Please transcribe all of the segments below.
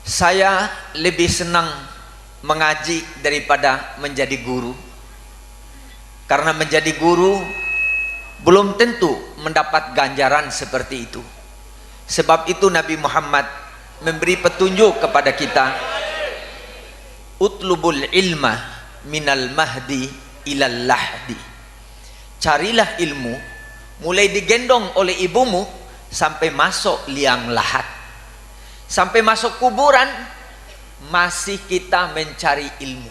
Saya lebih senang mengaji daripada menjadi guru, karena menjadi guru belum tentu mendapat ganjaran seperti itu. Sebab itu Nabi Muhammad memberi petunjuk kepada kita, utlubul ilma minal mahdi ilal lahdi. Carilah ilmu mulai digendong oleh ibumu sampai masuk liang lahat, sampai masuk kuburan masih kita mencari ilmu.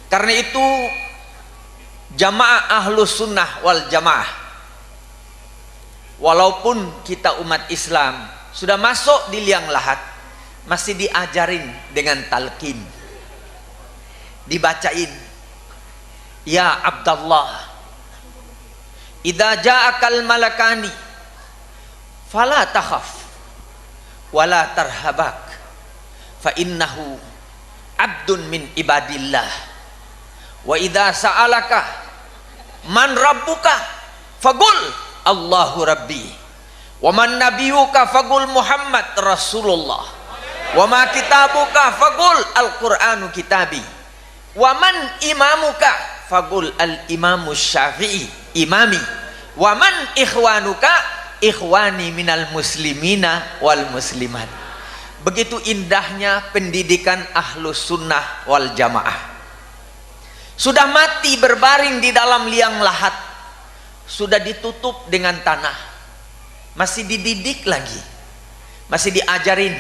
Karena itu jamaah ahlus sunnah wal jamaah, walaupun kita umat Islam sudah masuk di liang lahat, masih diajarin dengan talqin, dibacain, ya Abdallah, idza ja'akal malakani fala takhaf wala tarhabak fa innahu abdun min ibadillah wa idza sa'alaka man rabbuka faqul Allahu rabbi wa man nabiyuka faqul Muhammad rasulullah wa ma kitabuka faqul al-Qur'anu kitabi wa man imamuka faqul al-imamu syafi'i imami wa man ikhwanuka ikhwani minal muslimina wal muslimat. Begitu indahnya pendidikan ahlus sunnah wal jamaah. Sudah mati berbaring di dalam liang lahat, sudah ditutup dengan tanah, masih dididik lagi, masih diajarin.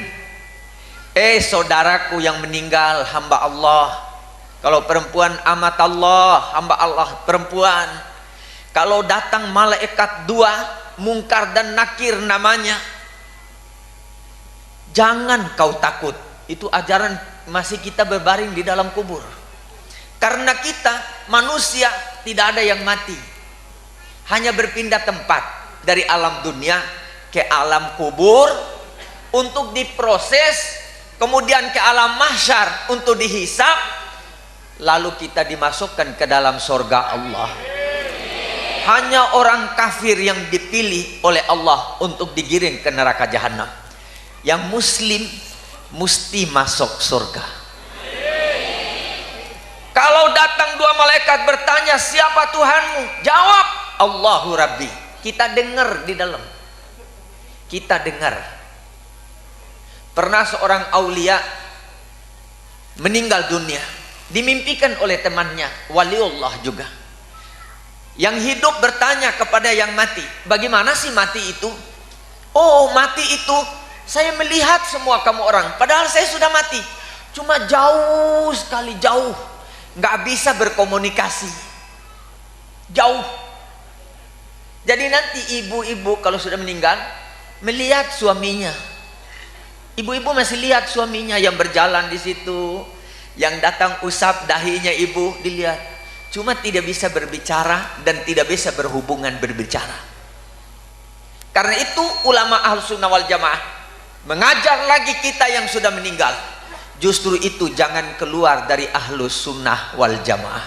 Saudaraku yang meninggal, hamba Allah. Kalau perempuan amat Allah, hamba Allah perempuan. Kalau datang malaikat dua, Mungkar dan Nakir namanya, jangan kau takut. Itu ajaran masih kita berbaring di dalam kubur. Karena kita manusia tidak ada yang mati, hanya berpindah tempat dari alam dunia ke alam kubur untuk diproses, kemudian ke alam mahsyar untuk dihisab, lalu kita dimasukkan ke dalam surga Allah. Hanya orang kafir yang dipilih oleh Allah untuk digiring ke neraka jahanam. Yang muslim mesti masuk surga. Kalau datang dua malaikat bertanya, siapa Tuhanmu? Jawab, Allahu Rabbi. Kita dengar di dalam, kita dengar. Pernah seorang aulia meninggal dunia, dimimpikan oleh temannya, waliullah juga. Yang hidup bertanya kepada yang mati, bagaimana sih mati itu? Oh, mati itu saya melihat semua kamu orang, padahal saya sudah mati, cuma jauh sekali, jauh, nggak bisa berkomunikasi, jauh. Jadi nanti ibu-ibu kalau sudah meninggal melihat suaminya, ibu-ibu masih lihat suaminya yang berjalan di situ, yang datang usap dahinya ibu dilihat. Cuma tidak bisa berbicara dan tidak bisa berhubungan berbicara. Karena itu ulama ahlus sunnah wal jamaah mengajar lagi kita yang sudah meninggal, justru itu jangan keluar dari ahlus sunnah wal jamaah.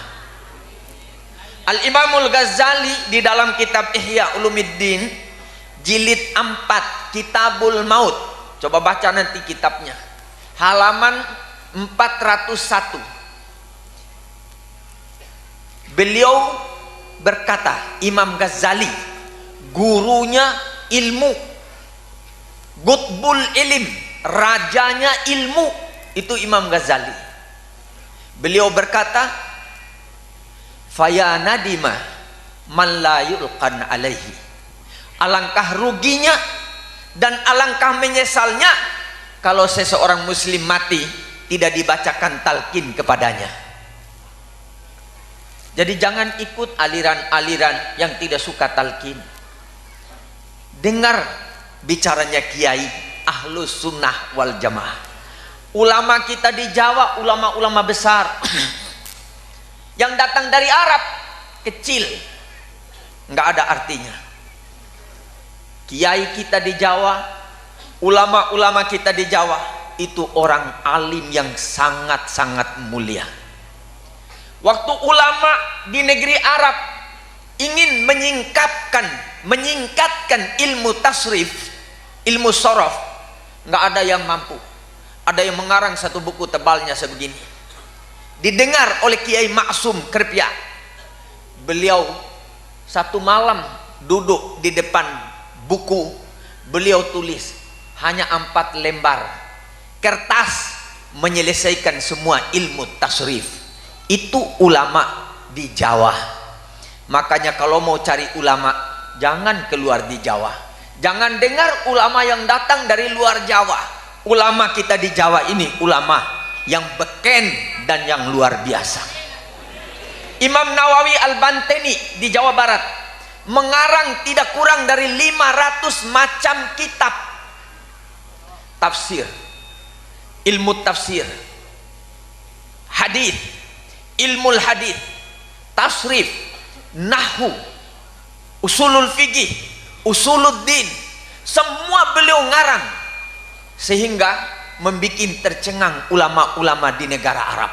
Al-Imamul Ghazali di dalam kitab Ihya Ulumuddin jilid 4 Kitabul Maut, coba baca nanti kitabnya, halaman 401. Beliau berkata, Imam Ghazali, gurunya ilmu, Qutbul Ilm, rajanya ilmu, itu Imam Ghazali. Beliau berkata, faya nadima man la yulqan alaihi. Alangkah ruginya dan alangkah menyesalnya kalau seseorang muslim mati tidak dibacakan talqin kepadanya. Jadi jangan ikut aliran-aliran yang tidak suka talqin. Dengar bicaranya kiai ahlus sunnah wal jamaah. Ulama kita di Jawa, ulama-ulama besar yang datang dari Arab, kecil, nggak ada artinya. Kiai kita di Jawa, ulama-ulama kita di Jawa, itu orang alim yang sangat-sangat mulia. Waktu ulama di negeri Arab ingin meningkatkan ilmu tasrif, ilmu sorof, nggak ada yang mampu. Ada yang mengarang satu buku tebalnya sebegini. Didengar oleh Kiai Maksum Kripya. Beliau satu malam duduk di depan buku, beliau tulis hanya 4 lembar kertas menyelesaikan semua ilmu tasrif. Itu ulama di Jawa. Makanya kalau mau cari ulama, jangan keluar di Jawa. Jangan dengar ulama yang datang dari luar Jawa. Ulama kita di Jawa ini ulama yang beken dan yang luar biasa. Imam Nawawi Al-Banteni di Jawa Barat mengarang tidak kurang dari 500 macam kitab tafsir, ilmu tafsir, hadis, ilmu hadis, tasrif, nahwu, usulul fikih, usuluddin, semua beliau ngarang, sehingga membikin tercengang ulama-ulama di negara Arab.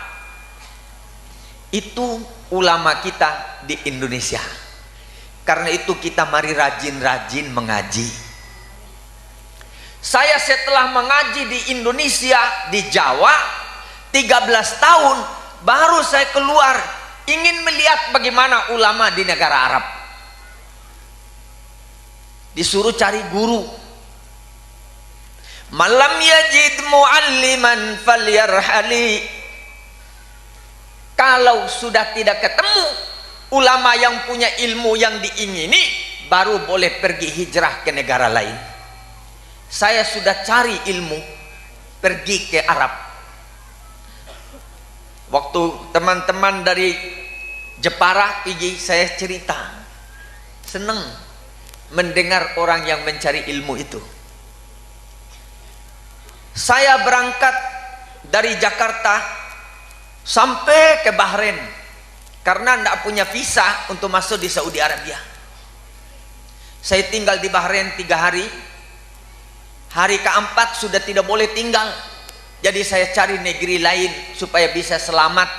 Itu ulama kita di Indonesia. Karena itu kita mari rajin-rajin mengaji. Saya setelah mengaji di Indonesia, di Jawa 13 tahun, baru saya keluar ingin melihat bagaimana ulama di negara Arab. Disuruh cari guru. Malam yajid mualliman falyarhali. Kalau sudah tidak ketemu ulama yang punya ilmu yang diingini, baru boleh pergi hijrah ke negara lain. Saya sudah cari ilmu, pergi ke Arab. Waktu teman-teman dari Jepara pergi, saya cerita, senang mendengar orang yang mencari ilmu itu. Saya berangkat dari Jakarta sampai ke Bahrain karena tidak punya visa untuk masuk di Saudi Arabia. Saya tinggal di Bahrain 3 hari. Hari keempat sudah tidak boleh tinggal, jadi saya cari negeri lain supaya bisa selamat.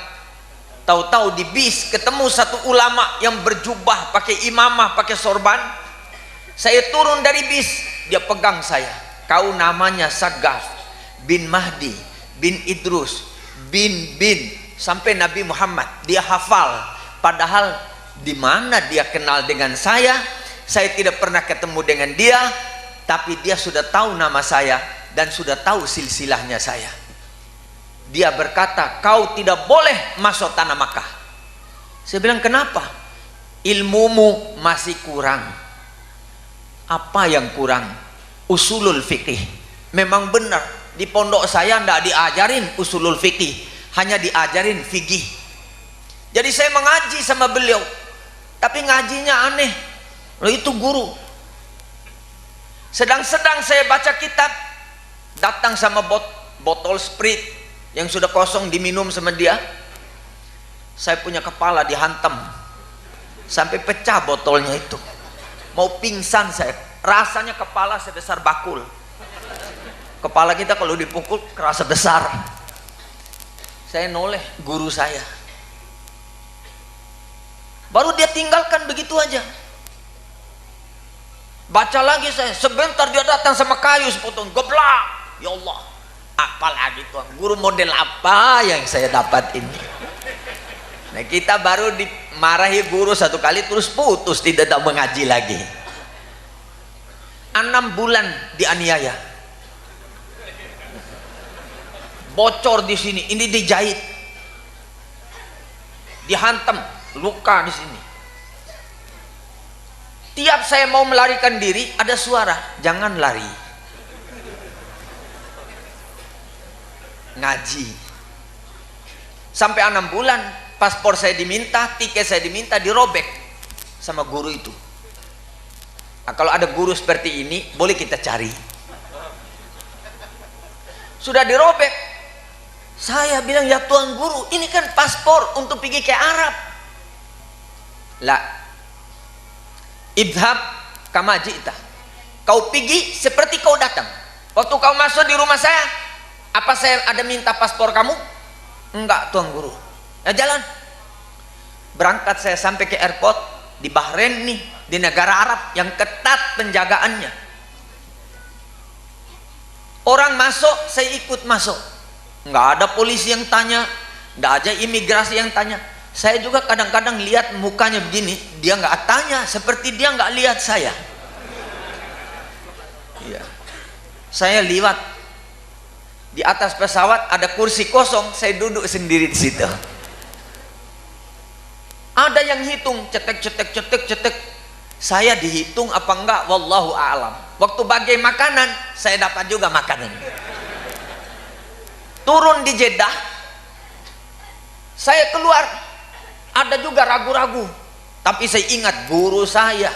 Tahu-tahu di bis ketemu satu ulama yang berjubah, pakai imamah, pakai sorban. Saya turun dari bis, dia pegang saya. Kau namanya Sagaf bin Mahdi bin Idrus bin sampai Nabi Muhammad, dia hafal. Padahal di mana dia kenal dengan saya tidak pernah ketemu dengan dia, tapi dia sudah tahu nama saya dan sudah tahu silsilahnya saya. Dia berkata, kau tidak boleh masuk tanah Makkah. Saya bilang, kenapa? Ilmumu masih kurang. Apa yang kurang? Usulul fikih. Memang benar, di pondok saya tidak diajarin usulul fikih, hanya diajarin fikih. Jadi saya mengaji sama beliau, tapi ngajinya aneh. Loh, itu guru. Sedang-sedang saya baca kitab, datang sama botol Sprite yang sudah kosong diminum sama dia. Saya punya kepala dihantam sampai pecah botolnya itu. Mau pingsan saya. Rasanya kepala sebesar bakul. Kepala kita kalau dipukul kerasa besar. Saya noleh guru saya. Baru dia tinggalkan begitu aja. Baca lagi saya, sebentar dia datang sama kayu sepotong, goblok. Ya Allah, apalagi tuh guru model apa yang saya dapat ini. Nah, kita baru dimarahi guru 1 kali terus putus, tidak mengaji lagi. 6 bulan dianiaya, bocor di sini, ini dijahit, dihantam, luka di sini. Tiap saya mau melarikan diri, ada suara, jangan lari. Ngaji. Sampai 6 bulan, paspor saya diminta, tiket saya diminta, dirobek sama guru itu. Nah, kalau ada guru seperti ini, boleh kita cari. Sudah dirobek. Saya bilang, ya Tuan Guru, ini kan paspor untuk pergi ke Arab. Lah, idhab kama ji'ta. Kau pergi seperti kau datang. Waktu kau masuk di rumah saya, apa saya ada minta paspor kamu? Enggak, Tuan Guru. Ya jalan. Berangkat saya sampai ke airport di Bahrain nih, di negara Arab yang ketat penjagaannya. Orang masuk, saya ikut masuk. Nggak ada polisi yang tanya, nggak ada imigrasi yang tanya. Saya juga kadang-kadang lihat mukanya begini, dia nggak tanya, seperti dia nggak lihat saya. Iya. Saya lihat di atas pesawat ada kursi kosong, saya duduk sendiri di situ. Ada yang hitung, cetek. Saya dihitung apa enggak, wallahu a'lam. Waktu bagi makanan, saya dapat juga makanan. Turun di Jeddah, saya keluar, ada juga ragu-ragu. Tapi saya ingat guru saya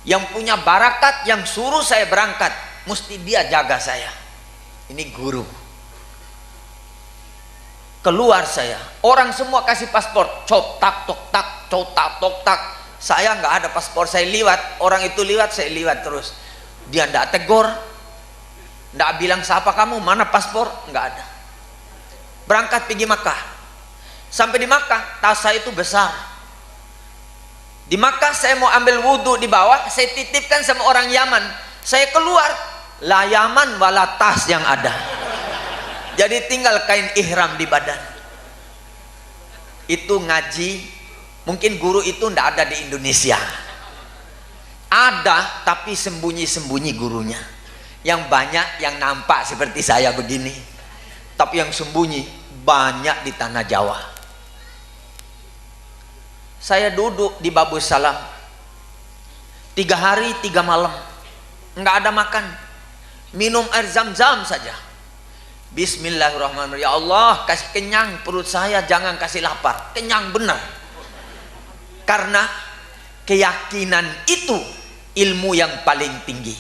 yang punya barakat, yang suruh saya berangkat, mesti dia jaga saya. Ini guru. Keluar saya, orang semua kasih paspor, cop tak tok tak, cop tak tok tak. Saya nggak ada paspor, saya liwat, orang itu liwat, saya liwat terus. Dia nggak tegur, nggak bilang siapa kamu, mana paspor, nggak ada. Berangkat pergi Makkah. Sampai di Makkah, tas saya itu besar. Di Makkah saya mau ambil wudhu di bawah, saya titipkan sama orang Yaman. Saya keluar, la Yaman wala tas yang ada. Jadi tinggal kain ihram di badan. Itu ngaji. Mungkin guru itu ndak ada di Indonesia. Ada, tapi sembunyi-sembunyi gurunya. Yang banyak yang nampak seperti saya begini, tapi yang sembunyi banyak di tanah Jawa. Saya duduk di Babus Salam 3 hari 3 malam, nggak ada makan, minum air zam-zam saja. Bismillahirrahmanirrahim. Ya Allah, kasih kenyang perut saya, jangan kasih lapar. Kenyang benar. Karena keyakinan itu ilmu yang paling tinggi.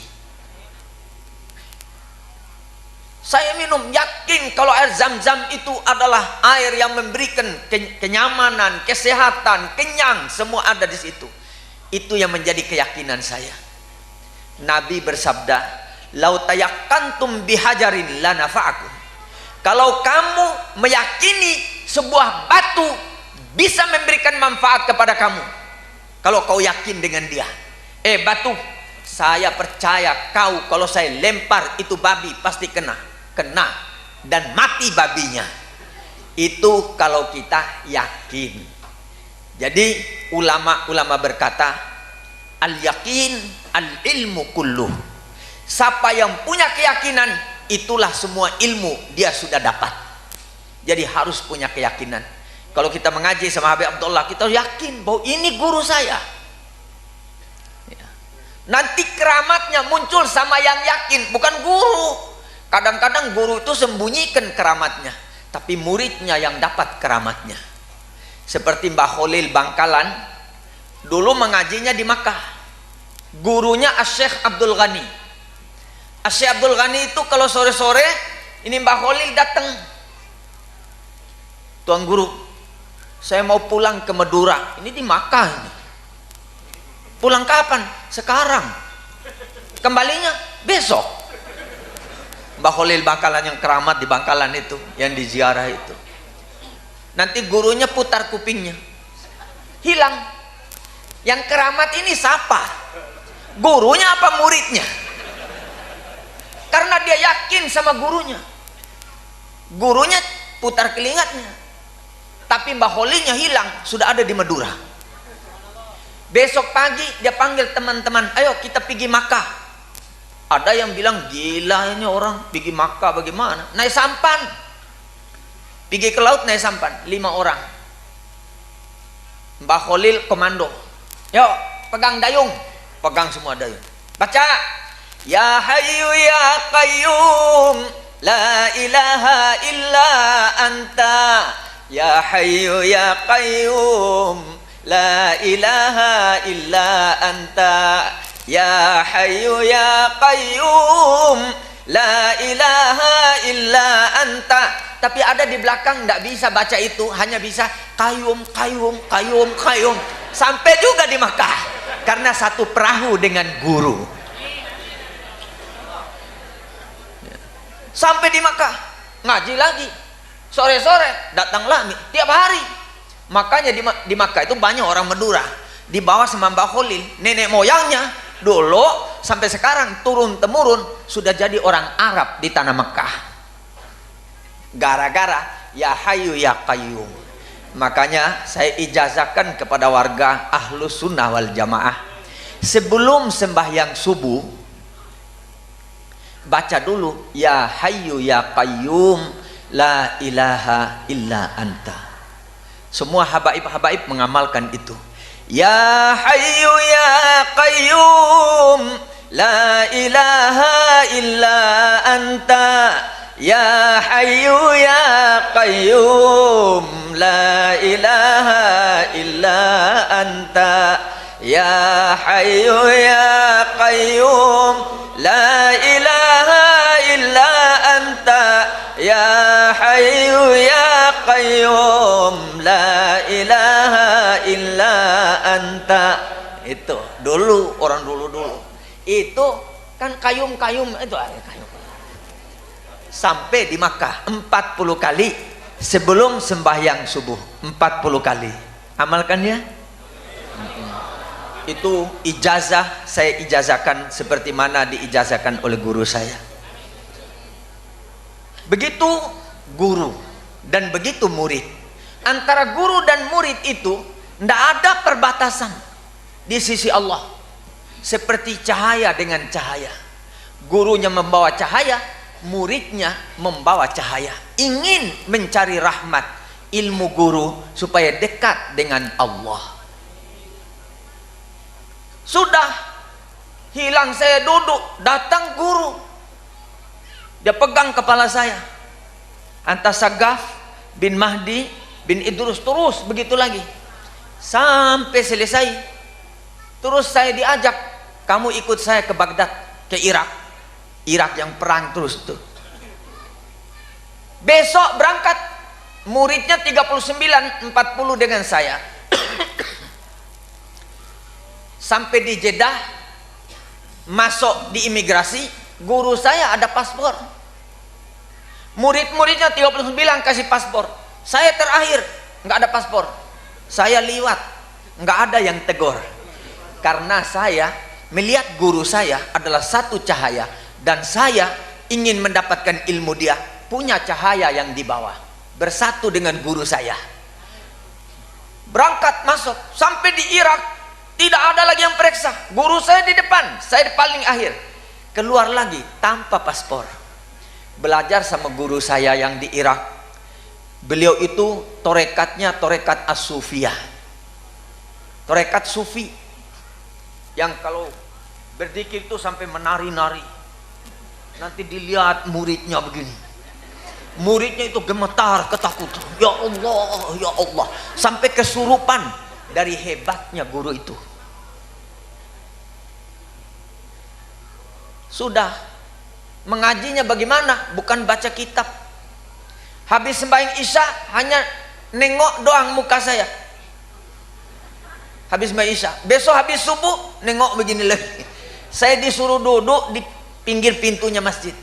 Saya minum, yakin kalau air zam-zam itu adalah air yang memberikan kenyamanan, kesehatan, kenyang, semua ada di situ. Itu yang menjadi keyakinan saya. Nabi bersabda, "Lau tayakkantum bihajarin la nafa'akum." Kalau kamu meyakini sebuah batu bisa memberikan manfaat kepada kamu, kalau kau yakin dengan dia, batu, saya percaya kau kalau saya lempar itu babi pasti kena dan mati babinya. Itu kalau kita yakin. Jadi ulama-ulama berkata, al yakin al ilmu kulluh. Siapa yang punya keyakinan, itulah semua ilmu dia sudah dapat. Jadi harus punya keyakinan. Kalau kita mengaji sama Habib Abdullah, kita yakin bahwa ini guru saya. Nanti keramatnya muncul sama yang yakin, bukan guru. Kadang-kadang guru itu sembunyikan keramatnya, tapi muridnya yang dapat keramatnya. Seperti Mbah Khalil Bangkalan, dulu mengajinya di Makkah. Gurunya Asy-Syaikh Abdul Ghani. Asy-Syaikh Abdul Ghani itu kalau sore-sore, ini Mbah Khalil datang. Tuan guru, saya mau pulang ke Madura. Ini di Makkah ini. Pulang kapan? Sekarang. Kembalinya besok. Mbah Khalil Bangkalan yang keramat di Bangkalan itu, yang di ziarah itu. Nanti gurunya putar kupingnya, hilang. Yang keramat ini siapa? Gurunya apa muridnya? Karena dia yakin sama gurunya. Gurunya putar telingatnya, tapi Mbah Khalilnya hilang, sudah ada di Madura. Besok pagi dia panggil teman-teman, ayo kita pergi Makkah. Ada yang bilang, gila ini orang pergi Makkah bagaimana? Naik sampan, pergi ke laut naik sampan, 5 orang. Mbah Khalil komando, yuk pegang dayung, pegang semua dayung, baca ya hayyu ya qayyum la ilaha illa anta. Ya hayyu ya qayyum la ilaha illa anta. Ya hayyu ya qayyum la ilaha illa anta. Tapi ada di belakang tidak bisa baca itu, hanya bisa qayyum qayyum qayyum qayyum. Sampai juga di Makkah karena satu perahu dengan guru. Sampai di Makkah ngaji lagi. Sore-sore datanglah tiap hari. Makanya di Makkah itu banyak orang Madura. Di bawah sama Mbah Khalil, nenek moyangnya dulu sampai sekarang turun temurun sudah jadi orang Arab di tanah Mekah. Gara-gara ya Hayyu ya Qayyum. Makanya saya ijazahkan kepada warga Ahlus Sunnah wal Jamaah, sebelum sembahyang subuh baca dulu ya Hayyu ya Qayyum la ilaha illa anta. Semua habaib-habaib mengamalkan itu. Ya Hayyu ya Qayyum la ilaha illa anta. Ya Hayyu ya Qayyum la ilaha illa anta. Ya Hayyu ya Qayyum la ilaha illa anta. Ya Hayyu ya Qayyum la ilaha illa anta. Itu dulu, orang dulu itu kan kayum-kayum itu ada kayum. Sampai di Makkah 40 kali sebelum sembahyang subuh, 40 kali. Amalkan ya. Itu ijazah, saya ijazahkan seperti mana diijazahkan oleh guru saya. Begitu guru dan begitu murid. Antara guru dan murid itu tidak ada perbatasan di sisi Allah. Seperti cahaya dengan cahaya. Gurunya membawa cahaya, muridnya membawa cahaya. Ingin mencari rahmat ilmu guru supaya dekat dengan Allah. Sudah hilang, saya duduk, datang guru, dia pegang kepala saya. Antasagaf bin Mahdi bin Idrus, terus begitu lagi sampai selesai. Terus saya diajak, kamu ikut saya ke Baghdad, ke Irak yang perang terus tuh. Besok berangkat, muridnya 39, 40 dengan saya. Sampai di Jeddah, masuk di imigrasi, guru saya ada paspor. Murid-muridnya 39 kasih paspor. Saya terakhir, nggak ada paspor. Saya liwat, nggak ada yang tegur. Karena saya melihat guru saya adalah satu cahaya, dan saya ingin mendapatkan ilmu dia, punya cahaya yang di bawah, bersatu dengan guru saya. Berangkat masuk, sampai di Irak tidak ada lagi yang periksa. Guru saya di depan, saya di paling akhir. Keluar lagi tanpa paspor. Belajar sama guru saya yang di Irak. Beliau itu torekatnya torekat as-sufiyah, torekat sufi, yang kalau berzikir itu sampai menari-nari. Nanti dilihat muridnya begini, muridnya itu gemetar ketakutan, ya Allah ya Allah, sampai kesurupan dari hebatnya guru itu. Sudah mengajinya bagaimana? Bukan baca kitab. Habis sembahyang Isya hanya nengok doang muka saya. Habis sembahyang Isya, besok habis subuh nengok begini lagi. Saya disuruh duduk di pinggir pintunya masjid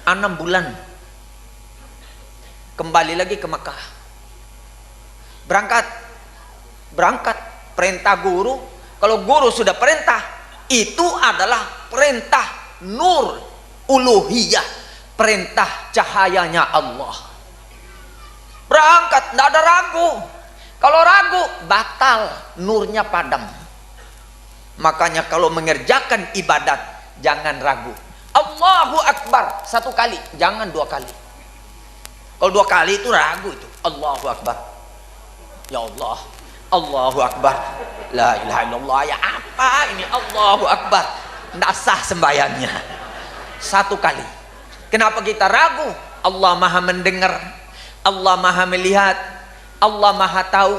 6 bulan. Kembali lagi ke Mekah. Berangkat perintah guru. Kalau guru sudah perintah, itu adalah perintah nur uluhiyah, perintah cahayanya Allah. Berangkat, tidak ada ragu. Kalau ragu, batal, nurnya padam. Makanya kalau mengerjakan ibadat, jangan ragu. Allahu Akbar 1 kali, jangan 2 kali. Kalau 2 kali itu ragu itu. Allahu Akbar, ya Allah, Allahu Akbar, la ilaha illallah, ya apa ini Allahu Akbar, tidak sah sembahyangnya. 1 kali. Kenapa kita ragu? Allah maha mendengar, Allah maha melihat, Allah maha tahu.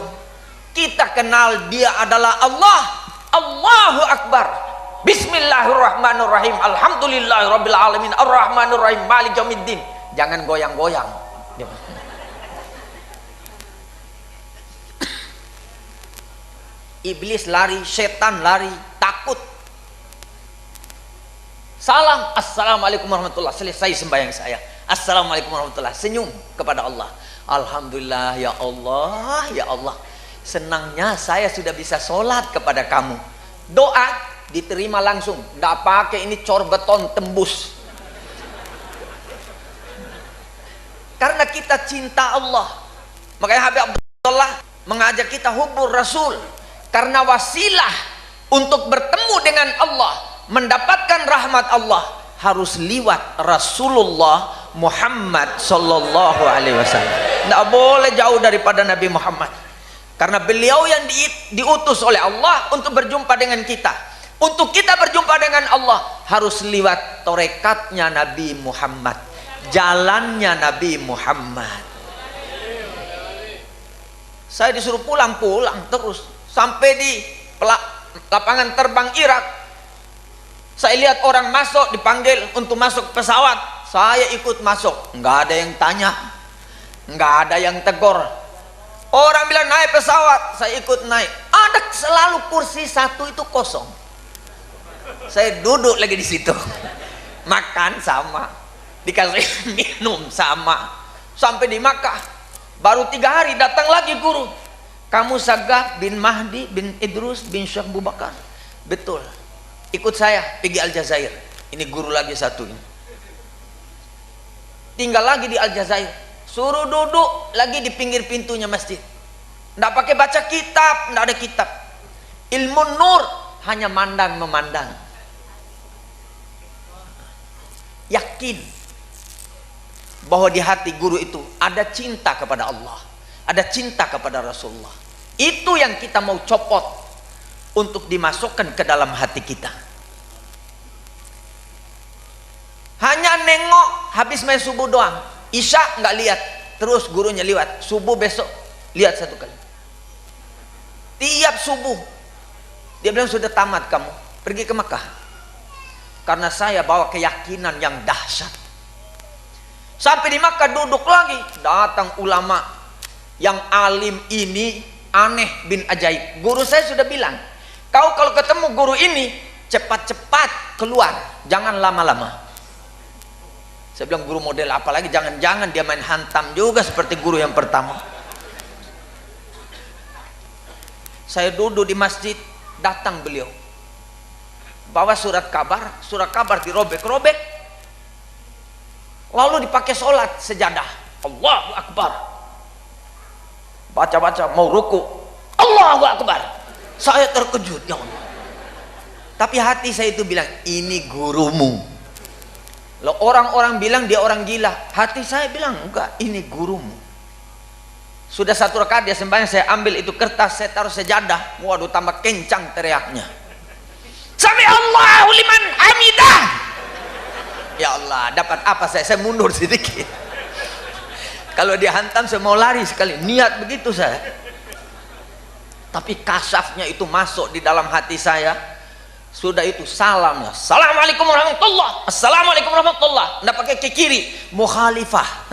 Kita kenal dia adalah Allah. Allahu Akbar, Bismillahirrahmanirrahim, Alhamdulillahirabbil alamin, Arrahmanirrahim, Malik yaumiddin. Jangan goyang-goyang. Iblis lari, setan lari, takut. Salam, assalamualaikum warahmatullahi. Selesai sembahyang saya, assalamualaikum warahmatullahi. Senyum kepada Allah. Alhamdulillah ya Allah, ya Allah, senangnya saya sudah bisa sholat kepada kamu. Doa, diterima langsung, tidak pakai ini cor beton tembus. Karena kita cinta Allah. Makanya Habib Abdullah mengajak kita hubbur Rasul, karena wasilah untuk bertemu dengan Allah, mendapatkan rahmat Allah, harus liwat Rasulullah Muhammad sallallahu alaihi wasallam. Tidak boleh jauh daripada Nabi Muhammad, karena beliau yang diutus oleh Allah untuk berjumpa dengan kita. Untuk kita berjumpa dengan Allah harus liwat torekatnya Nabi Muhammad, jalannya Nabi Muhammad. Saya disuruh pulang terus sampai di lapangan terbang Irak. Saya lihat orang masuk, dipanggil untuk masuk pesawat, saya ikut masuk. Nggak ada yang tanya, nggak ada yang tegur. Orang bilang naik pesawat, saya ikut naik. Ada selalu kursi satu itu kosong. Saya duduk lagi di situ, makan sama, dikasih minum sama. Sampai di Makkah, baru 3 hari datang lagi guru. Kamu Sagaf bin Mahdi bin Idrus bin Syekh Abu Bakar? Betul. Ikut saya pergi Aljazair. Ini guru lagi satu ini. Tinggal lagi di Aljazair. Suruh duduk lagi di pinggir pintunya masjid. Tidak pakai baca kitab, tidak ada kitab. Ilmu nur, hanya mandang memandang. Yakin bahwa di hati guru itu ada cinta kepada Allah, ada cinta kepada Rasulullah. Itu yang kita mau copot untuk dimasukkan ke dalam hati kita. Hanya nengok habis main subuh doang, isya nggak lihat, terus gurunya liwat, subuh besok lihat 1 kali. Tiap subuh dia bilang sudah tamat kamu, pergi ke Makkah. Karena saya bawa keyakinan yang dahsyat. Sampai di Makkah duduk lagi, datang ulama yang alim ini, aneh bin ajaib. Guru saya sudah bilang, kau kalau ketemu guru ini cepat-cepat keluar, jangan lama-lama. Saya bilang guru model apa lagi, jangan-jangan dia main hantam juga seperti guru yang pertama. Saya duduk di masjid, datang beliau bawa surat kabar dirobek-robek, lalu dipakai sholat sejadah. Allahu Akbar, baca-baca mau ruku, Allahu Akbar. Saya terkejut, ya Allah. Tapi hati saya itu bilang, ini gurumu. Loh, orang-orang bilang dia orang gila, hati saya bilang enggak, ini gurumu. Sudah 1 rakaat dia sembahyang, saya ambil itu kertas, saya taruh sejadah. Waduh, tambah kencang teriaknya, Sami Allahu liman hamidah. Ya Allah, dapat apa saya mundur sedikit. Kalau dia hantam saya mau lari sekali, niat begitu saya. Tapi kasafnya itu masuk di dalam hati saya. Sudah itu salamnya, Assalamualaikum warahmatullah, Assalamualaikum warahmatullah. Nggak pakai ke kiri, mukhalifah.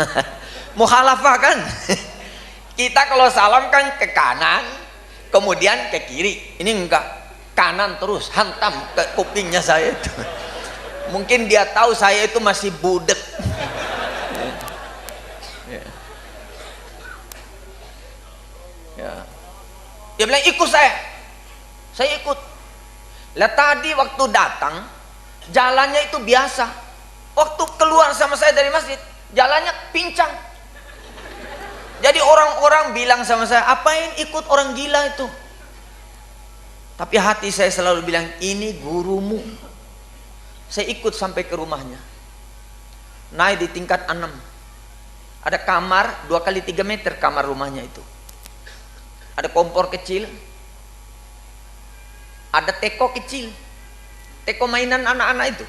Mukhalafah kan. Kita kalau salam kan ke kanan, kemudian ke kiri. Ini enggak, kanan terus, hantam ke kupingnya saya itu. Mungkin dia tahu saya itu masih budek. Ya. Dia bilang ikut saya ikut. Lah tadi waktu datang jalannya itu biasa, waktu keluar sama saya dari masjid jalannya pincang. Jadi orang-orang bilang sama saya, apain ikut orang gila itu? Tapi hati saya selalu bilang, ini gurumu. Saya ikut sampai ke rumahnya, naik di tingkat 6. Ada kamar 2 kali 3 meter kamar rumahnya itu. Ada kompor kecil, ada teko kecil, teko mainan anak-anak itu.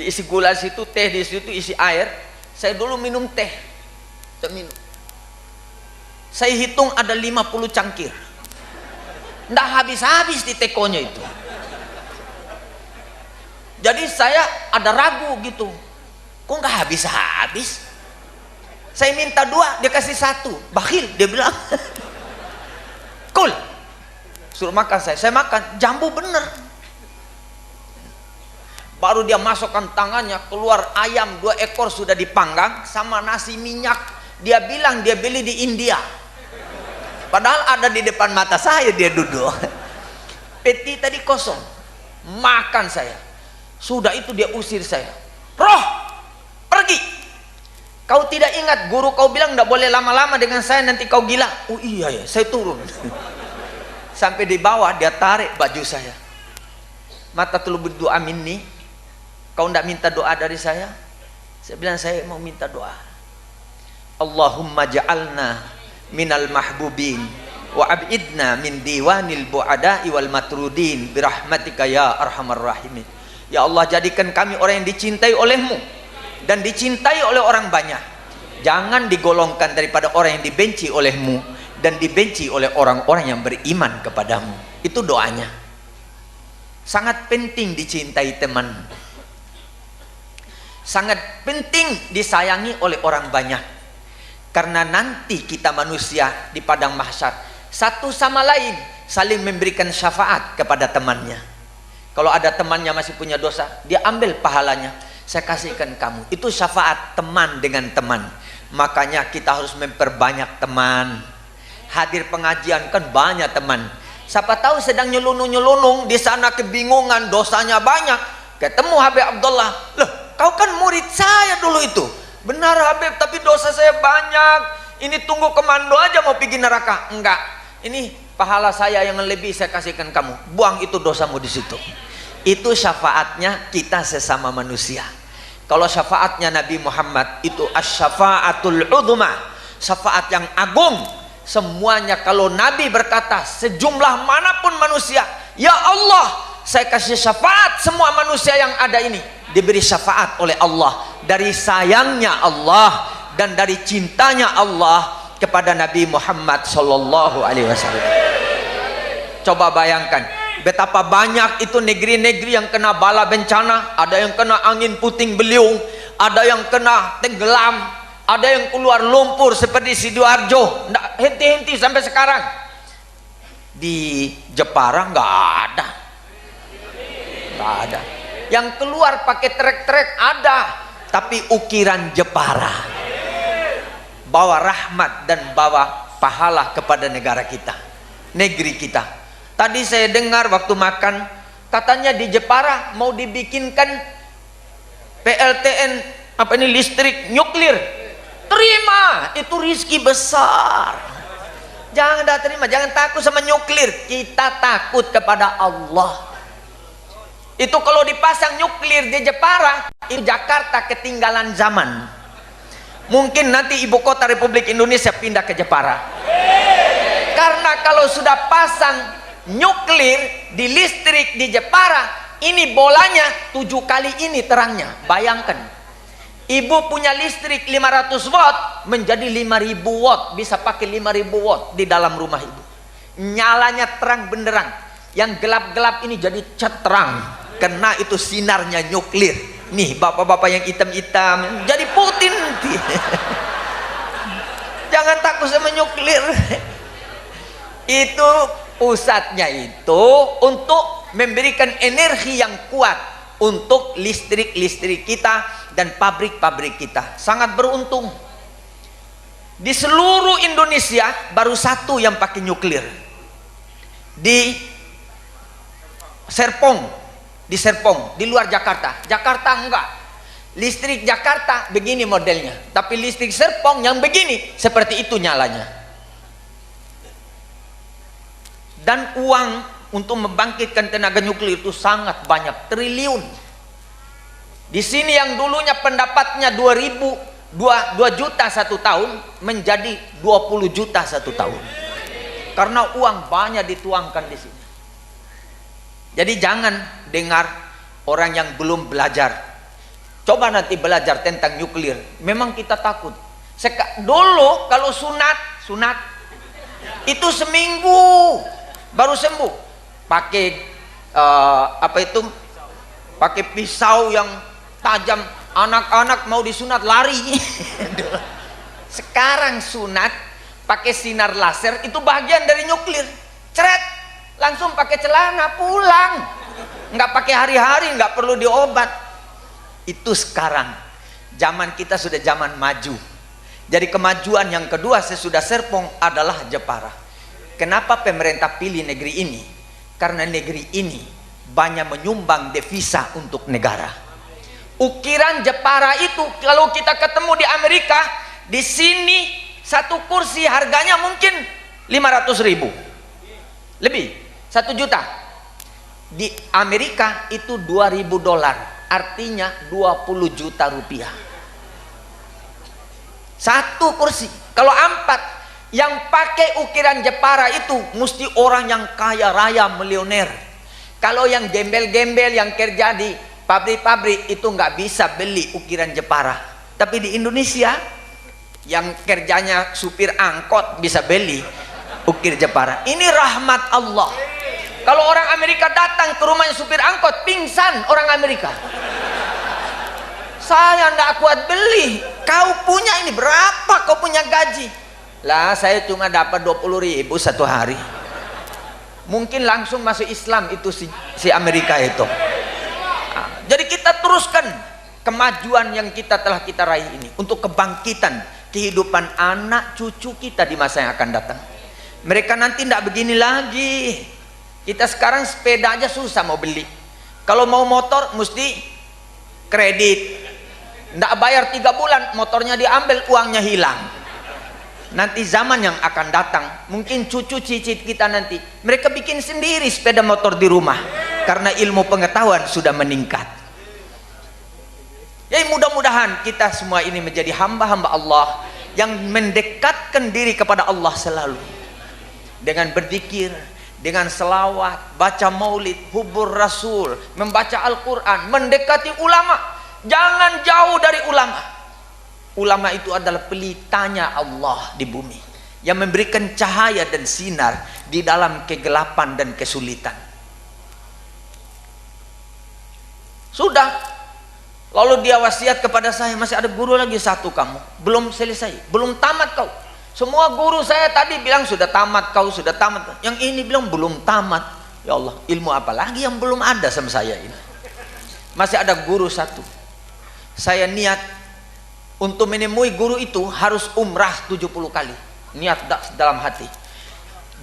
Diisi gula di situ, teh di situ, isi air. Saya dulu minum teh, saya minum. Saya hitung ada 50 cangkir. Nggak habis-habis di tekonya itu. Jadi saya ada ragu gitu, kok nggak habis-habis? Saya minta 2, dia kasih 1, bakhil dia bilang. Kul, suruh makan saya makan, jambu bener. Baru dia masukkan tangannya, keluar ayam 2 ekor sudah dipanggang sama nasi minyak. Dia bilang dia beli di India, padahal ada di depan mata saya dia duduk. Peti tadi kosong. makan saya. Sudah itu dia usir saya. Roh, pergi. Kau tidak ingat guru kau bilang tidak boleh lama-lama dengan saya, nanti kau gila. Oh iya ya, saya turun. Sampai di bawah dia tarik baju saya. Mata tulu berdoa minni. Kau tidak minta doa dari saya? Saya bilang saya mau minta doa. Allahumma ja'alna minal mahbubin wa ab'idna min diwanil bu'ada'i wal matrudin birahmatika ya arhamar rahimin. Ya Allah, jadikan kami orang yang dicintai olehmu dan dicintai oleh orang banyak. Jangan digolongkan daripada orang yang dibenci olehmu dan dibenci oleh orang-orang yang beriman kepadamu. Itu doanya. Sangat penting dicintai teman, sangat penting disayangi oleh orang banyak. Karena nanti kita manusia di padang mahsyar satu sama lain saling memberikan syafaat kepada temannya. Kalau ada temannya masih punya dosa, dia ambil pahalanya, saya kasihkan kamu. Itu syafaat teman dengan teman. Makanya kita harus memperbanyak teman. Hadir pengajian kan banyak teman. Siapa tahu sedang nyelunung-nyelunung di sana, kebingungan, dosanya banyak. Ketemu Habib Abdullah, loh kau kan murid saya dulu itu. Benar Habib, tapi dosa saya banyak. Ini tunggu komando aja mau pergi neraka. Enggak, ini pahala saya yang lebih saya kasihkan kamu. Buang itu dosamu di situ. Itu syafaatnya kita sesama manusia. Kalau syafaatnya Nabi Muhammad itu asy-syafaatul uzma, syafaat yang agung. Semuanya kalau Nabi berkata sejumlah manapun manusia, ya Allah, saya kasih syafaat semua manusia yang ada ini, diberi syafaat oleh Allah dari sayangnya Allah dan dari cintanya Allah kepada Nabi Muhammad sallallahu alaihi wasallam. Coba bayangkan betapa banyak itu negeri-negeri yang kena bala bencana. Ada yang kena angin puting beliung, ada yang kena tenggelam, ada yang keluar lumpur seperti Sidoarjo, nggak henti-henti sampai sekarang. Di Jepara nggak ada. Yang keluar pakai trek-trek ada, tapi ukiran Jepara. Bawa rahmat dan bawa pahala kepada negara kita, negeri kita. Tadi saya dengar waktu makan, katanya di Jepara mau dibikinkan PLTN, apa ini, listrik nuklir. Terima, itu rizki besar. Jangan terima, jangan takut sama nuklir. Kita takut kepada Allah. Itu kalau dipasang nuklir di Jepara, itu Jakarta ketinggalan zaman. Mungkin nanti ibu kota Republik Indonesia pindah ke Jepara. Karena kalau sudah pasang nuklir di listrik di Jepara, ini bolanya 7 kali ini terangnya. Bayangkan, ibu punya listrik 500 watt menjadi 5000 watt, bisa pakai 5000 watt di dalam rumah ibu. Nyalanya terang benderang. Yang gelap-gelap ini jadi cat terang. Karena itu sinarnya nuklir. Nih bapak-bapak yang hitam-hitam jadi putih nanti. Jangan takut sama nuklir. Itu pusatnya itu untuk memberikan energi yang kuat untuk listrik-listrik kita dan pabrik-pabrik kita. Sangat beruntung. Di seluruh Indonesia baru satu yang pakai nuklir. Di Serpong. Di Serpong, di luar Jakarta. Jakarta enggak. Listrik Jakarta begini modelnya, tapi listrik Serpong yang begini, seperti itu nyalanya. Dan uang untuk membangkitkan tenaga nuklir itu sangat banyak, triliun. Di sini yang dulunya pendapatnya 2 juta satu tahun menjadi 20 juta satu tahun. Karena uang banyak dituangkan di sini. Jadi jangan dengar orang yang belum belajar. Coba nanti belajar tentang nuklir. Memang kita takut. Dulu kalau sunat itu seminggu baru sembuh. Pakai pakai pisau yang tajam. Anak-anak mau disunat lari. Sekarang sunat pakai sinar laser itu bagian dari nuklir. Ceret, langsung pakai celana pulang, nggak pakai hari-hari, nggak perlu diobat. Itu sekarang zaman kita sudah zaman maju. Jadi kemajuan yang kedua sesudah Serpong adalah Jepara. Kenapa pemerintah pilih negeri ini? Karena negeri ini banyak menyumbang devisa untuk negara. Ukiran Jepara itu kalau kita ketemu di Amerika, di sini satu kursi harganya mungkin 500.000 lebih, 1 juta. Di Amerika itu 2.000 dolar, artinya 20 juta rupiah satu kursi. Kalau 4 yang pakai ukiran Jepara itu mesti orang yang kaya raya, milioner. Kalau yang gembel-gembel yang kerja di pabrik-pabrik itu nggak bisa beli ukiran Jepara. Tapi di Indonesia yang kerjanya supir angkot bisa beli ukir Jepara. Ini rahmat Allah. Kalau orang Amerika datang ke rumahnya supir angkot, pingsan orang Amerika. Saya nggak kuat beli. Kau punya ini berapa? Kau punya gaji? Lah saya cuma dapat 20.000 satu hari. Mungkin langsung masuk Islam itu si Amerika itu. Nah, jadi kita teruskan kemajuan yang telah kita raih ini untuk kebangkitan kehidupan anak cucu kita di masa yang akan datang. Mereka nanti tidak begini lagi. Kita sekarang sepeda aja susah mau beli. Kalau mau motor mesti kredit. Tidak bayar 3 bulan motornya diambil, uangnya hilang. Nanti zaman yang akan datang, mungkin cucu cicit kita nanti mereka bikin sendiri sepeda motor di rumah karena ilmu pengetahuan sudah meningkat. Jadi mudah-mudahan kita semua ini menjadi hamba-hamba Allah yang mendekatkan diri kepada Allah selalu dengan berzikir, dengan selawat, baca maulid, hubur rasul, membaca Al-Quran, mendekati ulama. Jangan jauh dari ulama. Ulama itu adalah pelitanya Allah di bumi, yang memberikan cahaya dan sinar di dalam kegelapan dan kesulitan. Sudah. Lalu dia wasiat kepada saya, masih ada guru lagi satu kamu, belum selesai, belum tamat kau. Semua guru saya tadi bilang sudah tamat kau, sudah tamat. Yang ini bilang belum tamat. Ya Allah, ilmu apa lagi yang belum ada sama saya ini? Masih ada guru satu. Saya niat untuk menemui guru itu harus umrah 70 kali. Niat dalam hati.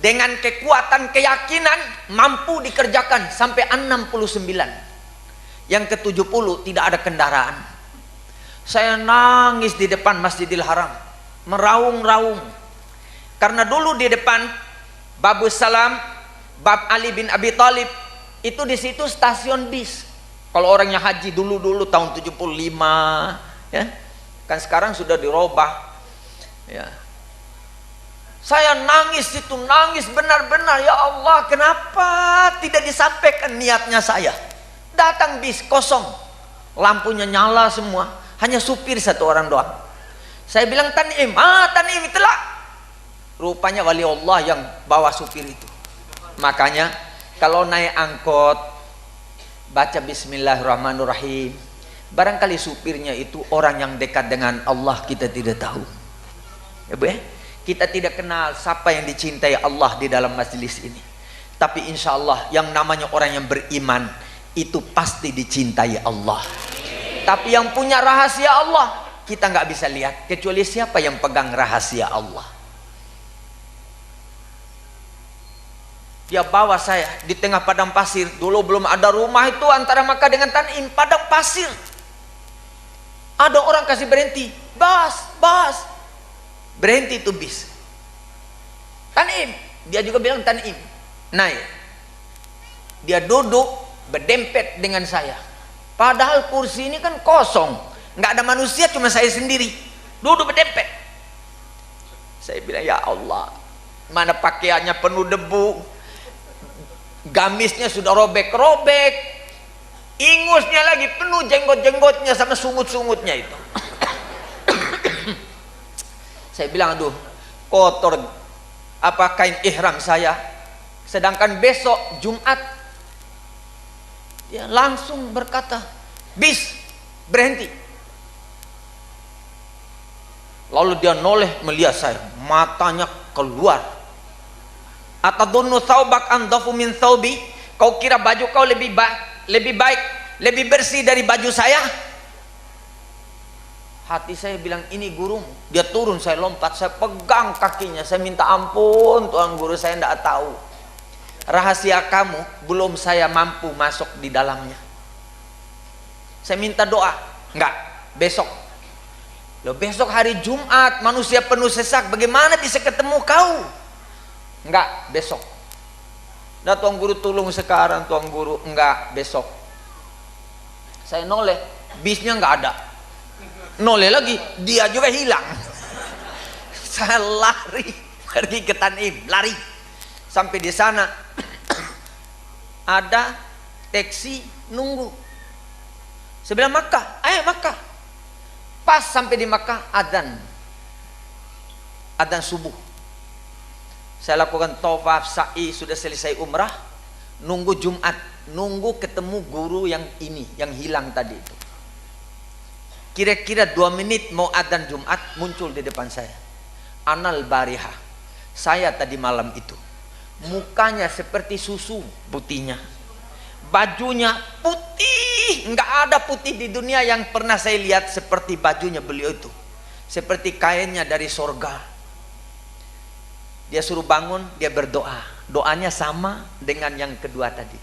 Dengan kekuatan keyakinan mampu dikerjakan sampai 69. Yang ke-70 tidak ada kendaraan. Saya nangis di depan Masjidil Haram, meraung-raung. Karena dulu di depan Babus Salam, Bab Ali bin Abi Thalib, itu di situ stasiun bis. Kalau orangnya haji dulu tahun 75, ya. Kan sekarang sudah dirubah. Ya. Saya nangis itu, nangis benar-benar, ya Allah, kenapa tidak disampaikan niatnya saya? Datang bis kosong, lampunya nyala semua, hanya supir satu orang doang. Saya bilang Tanim, Tanim itulah. Rupanya wali Allah yang bawa supir itu. Makanya kalau naik angkot baca Bismillahirrahmanirrahim. Barangkali supirnya itu orang yang dekat dengan Allah, kita tidak tahu. Ya Bu ya? Kita tidak kenal siapa yang dicintai Allah di dalam majelis ini. Tapi insya Allah yang namanya orang yang beriman itu pasti dicintai Allah. Tapi yang punya rahasia Allah kita nggak bisa lihat kecuali siapa yang pegang rahasia Allah. Dia bawa saya di tengah padang pasir. Dulu belum ada rumah itu antara Makkah dengan Tanim, padang pasir. Ada orang kasih berhenti, bas. Berhenti itu bis. Tanim, dia juga bilang Tanim, naik. Dia duduk berdempet dengan saya. Padahal kursi ini kan kosong, nggak ada manusia, cuma saya sendiri. Duduk berdempet. Saya bilang, ya Allah, mana pakaiannya penuh debu, gamisnya sudah robek-robek, ingusnya lagi penuh jenggot-jenggotnya sama sungut-sungutnya itu. Saya bilang, aduh, kotor apa kain ihram saya. Sedangkan besok Jumat dia langsung berkata, bis berhenti. Lalu dia noleh melihat saya, matanya keluar. Atadunnu thawbak andafu min thawbi? Kau kira baju kau lebih baik, lebih bersih dari baju saya? Hati saya bilang, ini gurumu. Dia turun, saya lompat, saya pegang kakinya, saya minta ampun Tuhan guru, saya tidak tahu. rahasia kamu belum saya mampu masuk di dalamnya. Saya minta doa. Enggak, besok. Loh, besok hari Jumat, manusia penuh sesak, bagaimana bisa ketemu kau? Enggak, besok. Nah, Tuan Guru tolong sekarang, Tuan Guru. Enggak, besok. Saya noleh, bisnya enggak ada. Noleh lagi, dia juga hilang. Saya lari, pergi ke Tanim, lari. Sampai di sana ada taksi nunggu. Saya bilang Makkah, ayo Makkah. Pas sampai di Makkah, adzan subuh. Saya lakukan tawaf, sa'i, sudah selesai umrah. Nunggu Jumat, nunggu ketemu guru yang ini, yang hilang tadi itu. Kira-kira 2 menit mau adzan Jumat, muncul di depan saya. Anal bariha, saya tadi malam itu. Mukanya seperti susu putihnya. Bajunya putih, nggak ada putih di dunia yang pernah saya lihat seperti bajunya beliau itu, seperti kainnya dari sorga. Dia suruh bangun, dia berdoa, doanya sama dengan yang kedua tadi.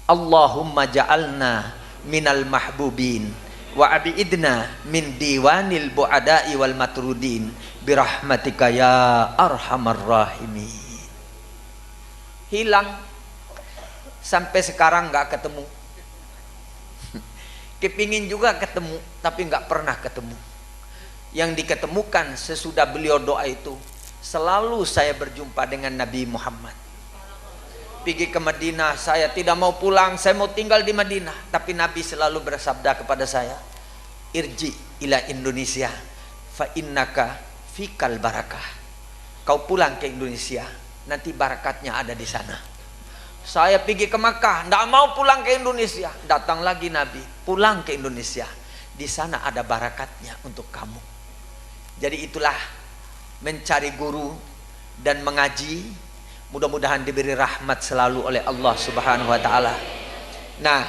Allahumma ja'alna minal mahbubin wa abidna min diwanil bu'adai wal matrudin birahmatika ya arhamar rahimin. Hilang. Sampai sekarang nggak ketemu. Kepingin juga ketemu, tapi nggak pernah ketemu. Yang diketemukan sesudah beliau doa itu, selalu saya berjumpa dengan Nabi Muhammad. Pergi ke Madinah, saya tidak mau pulang, saya mau tinggal di Madinah. Tapi Nabi selalu bersabda kepada saya, irji ila Indonesia, fa innaka fikal barakah. Kau pulang ke Indonesia, nanti barakatnya ada di sana. Saya pergi ke Makkah, tidak mau pulang ke Indonesia. Datang lagi Nabi, pulang ke Indonesia. Di sana ada barakatnya untuk kamu. Jadi itulah mencari guru dan mengaji. Mudah-mudahan diberi rahmat selalu oleh Allah Subhanahu wa Ta'ala. Nah,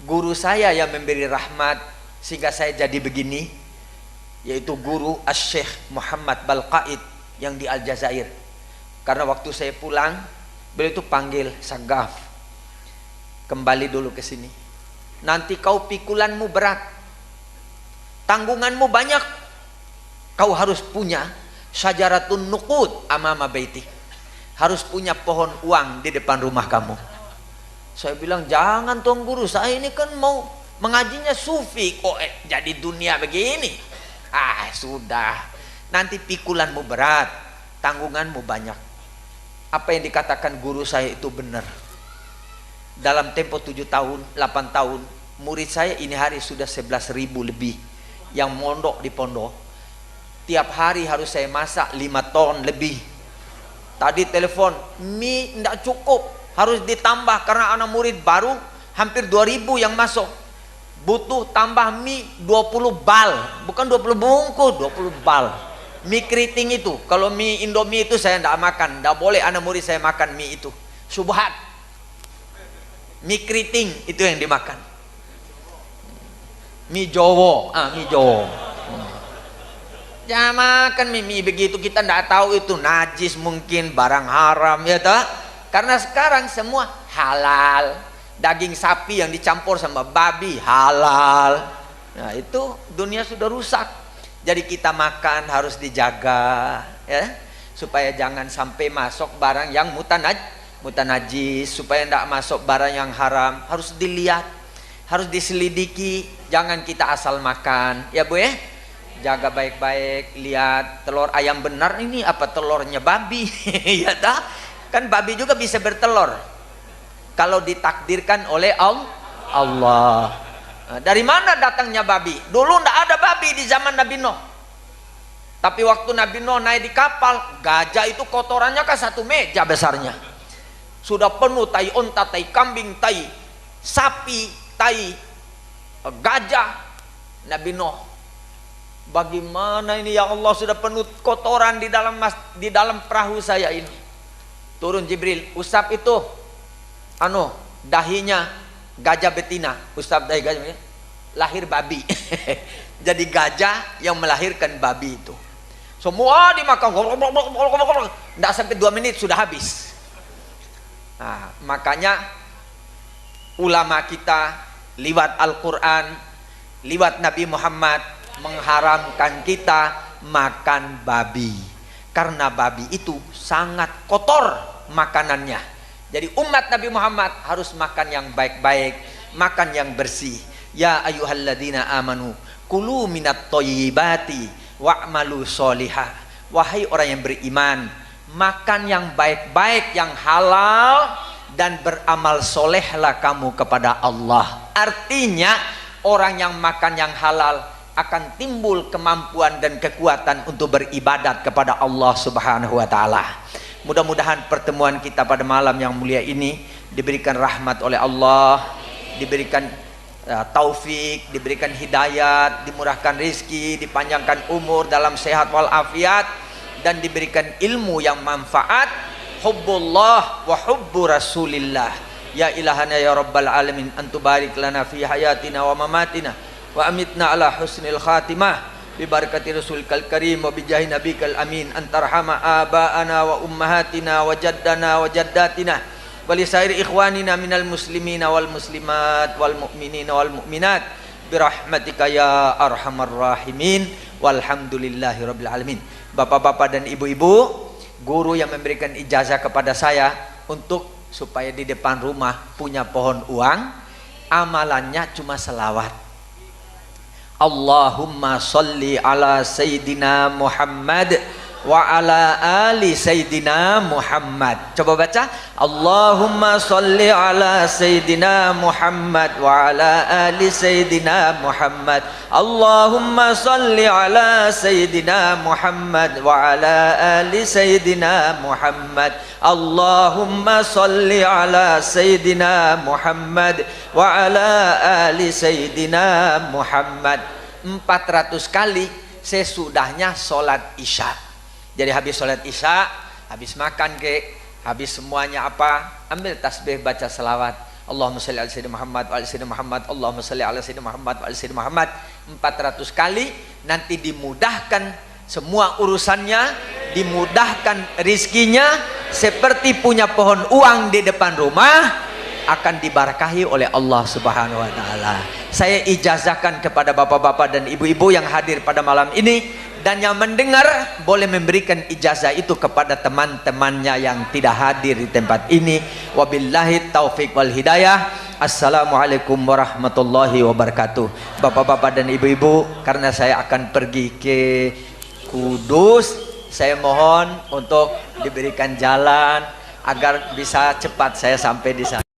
guru saya yang memberi rahmat sehingga saya jadi begini, yaitu guru Asy-Syaikh Muhammad Balqaid yang di Aljazair. Karena waktu saya pulang, beliau itu panggil, Sagaf, kembali dulu ke sini. Nanti kau pikulanmu berat, tanggunganmu banyak. Kau harus punya syajaratun nuqud amama baiti. Harus punya pohon uang di depan rumah kamu. Saya bilang, jangan Tuan Guru, saya ini kan mau mengajinya sufi, kok jadi dunia begini. Sudah. Nanti pikulanmu berat, tanggunganmu banyak. Apa yang dikatakan guru saya itu benar. Dalam tempo 7 tahun, 8 tahun, murid saya ini hari sudah 11.000 lebih yang mondok di pondok. Tiap hari harus saya masak 5 ton lebih. Tadi telepon, mie tidak cukup, harus ditambah karena anak murid baru hampir 2.000 yang masuk. Butuh tambah mie 20 bal, bukan 20 bungkus, 20 bal. Mie keriting itu, kalau mie Indomie itu saya tidak makan, tidak boleh anak murid saya makan mie itu, syubhat. Mie keriting itu yang dimakan. Mie Jowo, mie Jowo. Jangan makan mie begitu, kita tidak tahu itu najis, mungkin barang haram, ya tak? Karena sekarang semua halal. Daging sapi yang dicampur sama babi halal. Nah itu dunia sudah rusak. Jadi kita makan harus dijaga, ya, supaya jangan sampai masuk barang yang mutanajis, supaya tidak masuk barang yang haram. Harus dilihat, harus diselidiki. Jangan kita asal makan, ya Bu ya. Jaga baik-baik, lihat telur ayam benar ini apa telurnya babi, ya tak? Kan babi juga bisa bertelur kalau ditakdirkan oleh Allah. Nah, dari mana datangnya babi? Dulu tidak ada babi di zaman Nabi Nuh. Tapi waktu Nabi Nuh naik di kapal, gajah itu kotorannya kan 1 meja besarnya. Sudah penuh tai unta, tai kambing, tai sapi, tai gajah. Nabi Nuh, bagaimana ini ya Allah, sudah penuh kotoran di dalam perahu saya ini. Turun Jibril, usap itu dahinya gajah betina, usap dahi gajah, lahir babi. Jadi gajah yang melahirkan babi itu. Semua dimakan, tidak sampai 2 menit sudah habis. Nah, makanya ulama kita lewat Al-Quran, lewat Nabi Muhammad mengharamkan kita makan babi, karena babi itu sangat kotor makanannya. Jadi umat Nabi Muhammad harus makan yang baik-baik, makan yang bersih. Ya ayyuhalladzina amanu kulu minat thayyibati wa'malu sholihah. Wahai orang yang beriman, makan yang baik-baik, yang halal, dan beramal solehlah kamu kepada Allah. Artinya orang yang makan yang halal akan timbul kemampuan dan kekuatan untuk beribadat kepada Allah Subhanahu wa Ta'ala. Mudah-mudahan pertemuan kita pada malam yang mulia ini diberikan rahmat oleh Allah, diberikan taufik, diberikan hidayat, dimurahkan rizki, dipanjangkan umur dalam sehat walafiat, dan diberikan ilmu yang manfaat. Hubbullah wa hubbu rasulillah. Ya ilahana ya rabbal alamin, antubarik lana fi hayatina wa mamatina wa amitna ala husnil khatimah bi barakati rasulikal karim wa bi jahi nabikal amin, antarhama abaana wa ummahatina wa jaddana wa jaddatina wa li sairi ikhwanina minal muslimina wal muslimat wal mu'minina wal mu'minat bi rahmatika ya arhamar rahimin walhamdulillahi rabbil alamin. Bapak-bapak dan ibu-ibu, guru yang memberikan ijazah kepada saya untuk supaya di depan rumah punya pohon uang, amalannya cuma selawat. Allahumma sholli ala Sayyidina Muhammad wa ala ali Sayyidina Muhammad. Coba baca, Allahumma sholli ala Sayyidina Muhammad wa ala ali Sayyidina Muhammad. Allahumma sholli ala Sayyidina Muhammad wa ala ali Sayyidina Muhammad. Allahumma sholli ala Sayyidina Muhammad wa ala ali Sayyidina Muhammad. 400 kali sesudahnya sholat isya. Jadi habis sholat isya, habis makan habis semuanya apa, ambil tasbih, baca selawat. Allahumma sholli ala Sayyidina Muhammad wa ala Sayyidina Muhammad. Allahumma sholli ala Sayyidina Muhammad wa ala Sayyidina Muhammad. 400 kali, nanti dimudahkan semua urusannya, dimudahkan rizkinya, seperti punya pohon uang di depan rumah, akan diberkahi oleh Allah Subhanahu wa Ta'ala. Saya ijazahkan kepada bapak-bapak dan ibu-ibu yang hadir pada malam ini, dan yang mendengar boleh memberikan ijazah itu kepada teman-temannya yang tidak hadir di tempat ini. Wabillahi taufiq wal hidayah. Assalamualaikum warahmatullahi wabarakatuh. Bapak-bapak dan ibu-ibu, karena saya akan pergi ke Kudus, saya mohon untuk diberikan jalan agar bisa cepat saya sampai di sana.